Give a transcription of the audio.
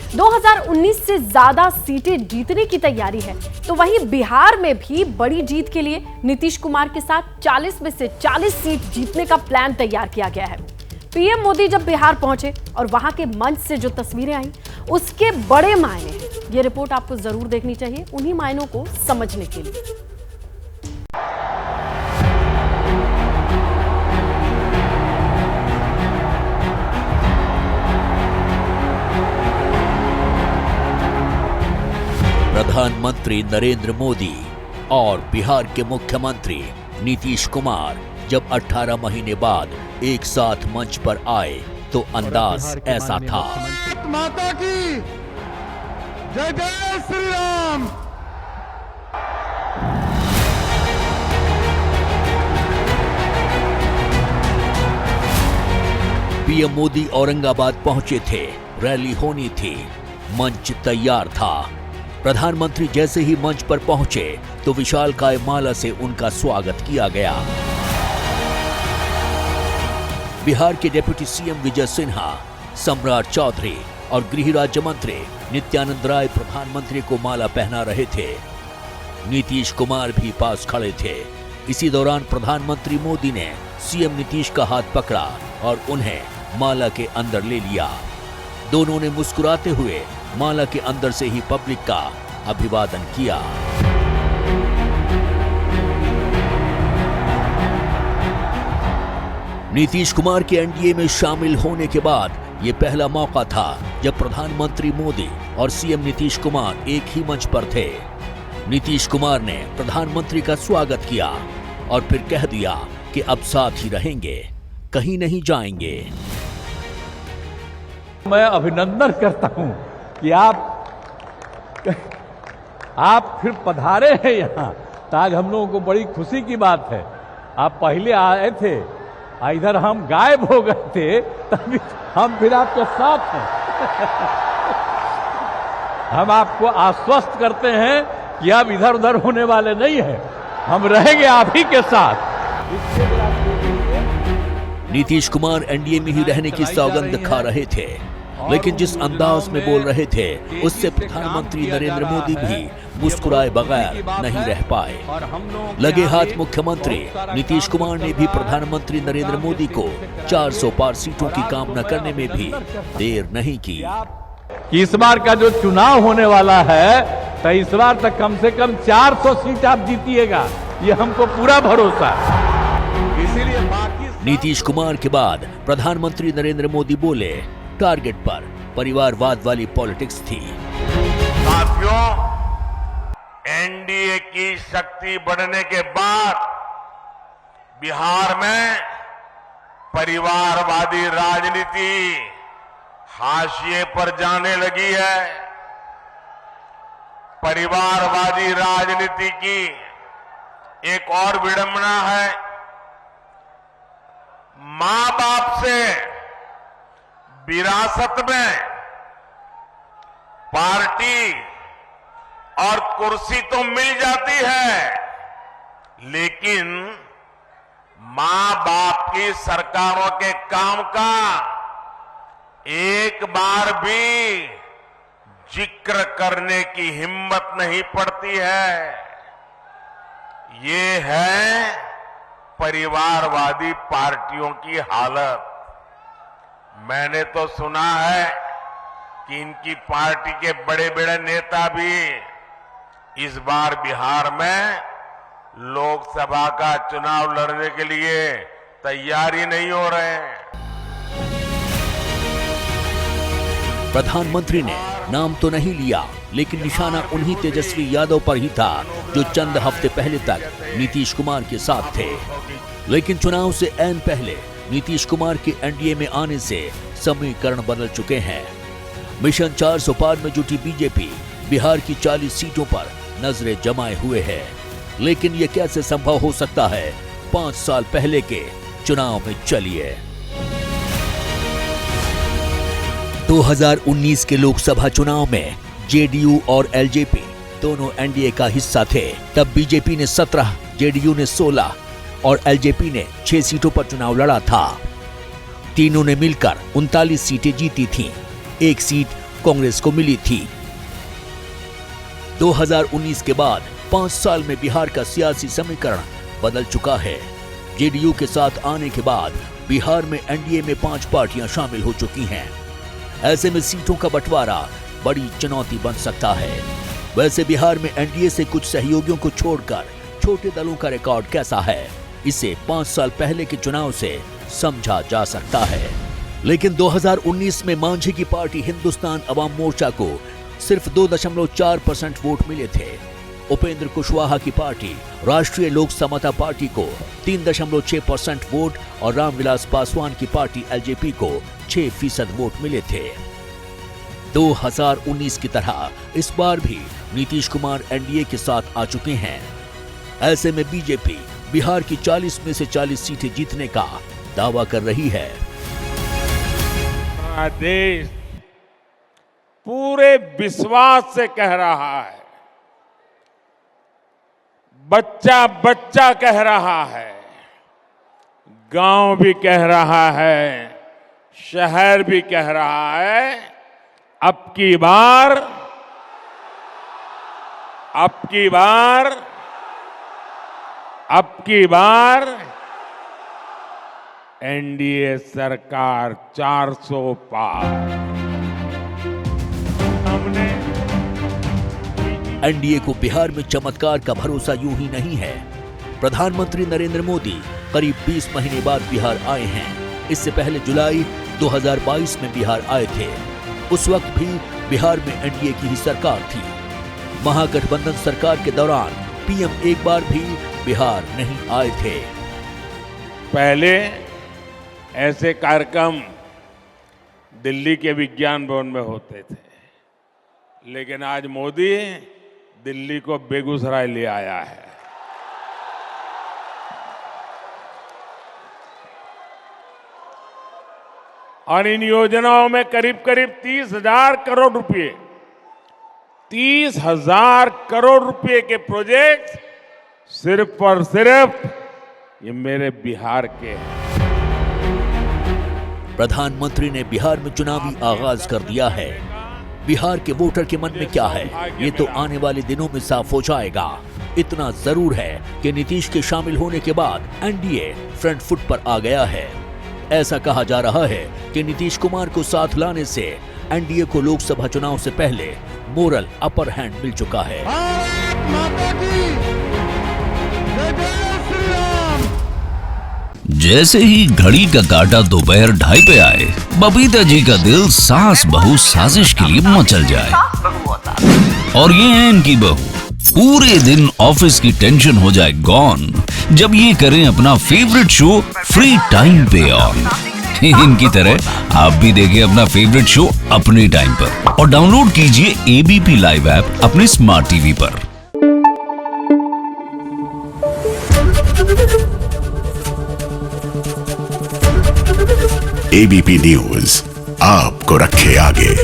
2019 से ज्यादा सीटें जीतने की तैयारी है। तो वहीं बिहार में भी बड़ी जीत के लिए नीतीश कुमार के साथ 40 में से 40 सीट जीतने का प्लान तैयार किया गया है। पीएम मोदी जब बिहार पहुंचे और वहां के मंच से जो तस्वीरें आई, उसके बड़े मायने हैं। ये रिपोर्ट आपको जरूर देखनी चाहिए उन्हीं मायनों को समझने के लिए। प्रधानमंत्री नरेंद्र मोदी और बिहार के मुख्यमंत्री नीतीश कुमार जब 18 महीने बाद एक साथ मंच पर आए तो अंदाज ऐसा था। माता की जय जय श्री राम। पीएम मोदी औरंगाबाद पहुंचे थे, रैली होनी थी, मंच तैयार था। प्रधानमंत्री जैसे ही मंच पर पहुंचे तो विशालकाय माला से उनका स्वागत किया गया। बिहार के डिप्टी सीएम विजय सिन्हा, सम्राट चौधरी और गृह राज्य मंत्री नित्यानंद राय प्रधानमंत्री को माला पहना रहे थे। नीतीश कुमार भी पास खड़े थे। इसी दौरान प्रधानमंत्री मोदी ने सीएम नीतीश का हाथ पकड़ा और उन्हें माला के अंदर ले लिया। दोनों ने मुस्कुराते हुए माला के अंदर से ही पब्लिक का अभिवादन किया। नीतीश कुमार के एनडीए में शामिल होने के बाद यह पहला मौका था जब प्रधानमंत्री मोदी और सीएम नीतीश कुमार एक ही मंच पर थे। नीतीश कुमार ने प्रधानमंत्री का स्वागत किया और फिर कह दिया कि अब साथ ही रहेंगे, कहीं नहीं जाएंगे। मैं अभिनंदन करता हूं कि आप फिर पधारे हैं यहाँ, तो आज हम लोगों को बड़ी खुशी की बात है। आप पहले आए थे, इधर हम गायब हो गए थे, तभी हम फिर आपके साथ हैं। हम आपको आश्वस्त करते हैं कि अब इधर उधर होने वाले नहीं हैं, हम रहेंगे आप ही के साथ। नीतीश कुमार एनडीए में ही रहने की सौगंध खा रहे थे, लेकिन जिस अंदाज में बोल रहे थे उससे प्रधानमंत्री नरेंद्र मोदी भी मुस्कुराए बगैर नहीं रह पाए। लगे हाथ मुख्यमंत्री नीतीश कुमार ने भी प्रधानमंत्री नरेंद्र मोदी को 400 पार सीटों की कामना करने में भी देर नहीं की। इस बार का जो चुनाव होने वाला है, तो इस बार तक कम से कम 400 सीट आप जीतिएगा, ये हमको पूरा भरोसा है। इसीलिए नीतीश कुमार के बाद प्रधानमंत्री नरेंद्र मोदी बोले, टारगेट पर परिवारवाद वाली पॉलिटिक्स थी। साथियों, एनडीए की शक्ति बढ़ने के बाद बिहार में परिवारवादी राजनीति हाशिए पर जाने लगी है। परिवारवादी राजनीति की एक और विडंबना है, मां बाप से विरासत में पार्टी और कुर्सी तो मिल जाती है, लेकिन मां बाप की सरकारों के काम का एक बार भी जिक्र करने की हिम्मत नहीं पड़ती है। ये है परिवारवादी पार्टियों की हालत। मैंने तो सुना है कि इनकी पार्टी के बड़े बड़े नेता भी इस बार बिहार में लोकसभा का चुनाव लड़ने के लिए तैयार ही नहीं हो रहे हैं। प्रधानमंत्री ने नाम तो नहीं लिया, लेकिन निशाना उन्हीं तेजस्वी यादव पर ही था जो चंद हफ्ते पहले तक नीतीश कुमार के साथ थे। लेकिन चुनाव से ऐन पहले नीतीश कुमार के एनडीए में आने से समीकरण बदल चुके हैं। मिशन 400 पार में जुटी बीजेपी बिहार की 40 सीटों पर नजरें जमाए हुए है। लेकिन ये कैसे संभव हो सकता है? 5 साल पहले के चुनाव में चलिए। 2019 के लोकसभा चुनाव में जेडीयू और एलजेपी दोनों एनडीए का हिस्सा थे। तब बीजेपी ने 17, जेडीयू ने 16 और एलजेपी ने 6 सीटों पर चुनाव लड़ा था। तीनों ने मिलकर 39 सीटें जीती थीं। एक सीट कांग्रेस को मिली थी। 2019 के बाद 5 साल में बिहार का सियासी समीकरण बदल चुका है। जेडीयू के साथ आने के बाद बिहार में एनडीए में 5 पार्टियां शामिल हो चुकी हैं। ऐसे में सीटों का बंटवारा बड़ी चुनौती बन सकता है। वैसे बिहार में एनडीए से कुछ सहयोगियों को छोड़कर छोटे दलों का रिकॉर्ड कैसा है, इसे 5 साल पहले के चुनाव से समझा जा सकता है। लेकिन 2019 में मांझी की पार्टी हिंदुस्तान अवाम मोर्चा को सिर्फ 2.4% वोट मिले थे। उपेंद्र कुशवाहा की पार्टी राष्ट्रीय लोक समता पार्टी को 3.6% वोट और रामविलास पासवान की पार्टी एलजेपी को 6% वोट मिले थे। 2019 की तरह इस बार भी नीतीश कुमार एनडीए के साथ आ चुके हैं। ऐसे में बीजेपी बिहार की 40 में से 40 सीटें जीतने का दावा कर रही है। हमारा देश पूरे विश्वास से कह रहा है, बच्चा बच्चा कह रहा है, गांव भी कह रहा है, शहर भी कह रहा है, अब की बार एनडीए सरकार 400 पार। हमने एनडीए को बिहार में चमत्कार का भरोसा यूं ही नहीं है। प्रधानमंत्री नरेंद्र मोदी करीब 20 महीने बाद बिहार आए हैं। इससे पहले जुलाई 2022 में बिहार आए थे। उस वक्त भी बिहार में एनडीए की ही सरकार थी। महागठबंधन सरकार के दौरान पीएम एक बार भी बिहार नहीं आए थे। पहले ऐसे कार्यक्रम दिल्ली के विज्ञान भवन में होते थे, लेकिन आज मोदी दिल्ली को बेगूसराय ले आया है। और इन योजनाओं में करीब 30,000 करोड़ रुपए, 30,000 करोड़ रुपए के प्रोजेक्ट सिर्फ और सिर्फ ये मेरे बिहार के हैं। प्रधानमंत्री ने बिहार में चुनावी आगाज कर दिया है। बिहार के वोटर के मन में क्या है, ये तो आने वाले दिनों में साफ हो जाएगा। इतना जरूर है कि नीतीश के शामिल होने के बाद एनडीए फ्रंट फुट पर आ गया है। ऐसा कहा जा रहा है कि नीतीश कुमार को साथ लाने से एनडीए को लोकसभा चुनाव से पहले मोरल अपर हैंड मिल चुका है। भारत माता की जय जय श्री राम। जैसे ही घड़ी का काटा दोपहर 2:30 पे आए, बबीता जी का दिल सास बहू साजिश के लिए मचल जाए। और ये है इनकी बहू, पूरे दिन ऑफिस की टेंशन हो जाए गॉन जब ये करें अपना फेवरेट शो फ्री टाइम पे ऑन। इनकी तरह आप भी देखें अपना फेवरेट शो अपने टाइम पर और डाउनलोड कीजिए एबीपी लाइव ऐप अपने स्मार्ट टीवी पर। एबीपी न्यूज आपको रखे आगे।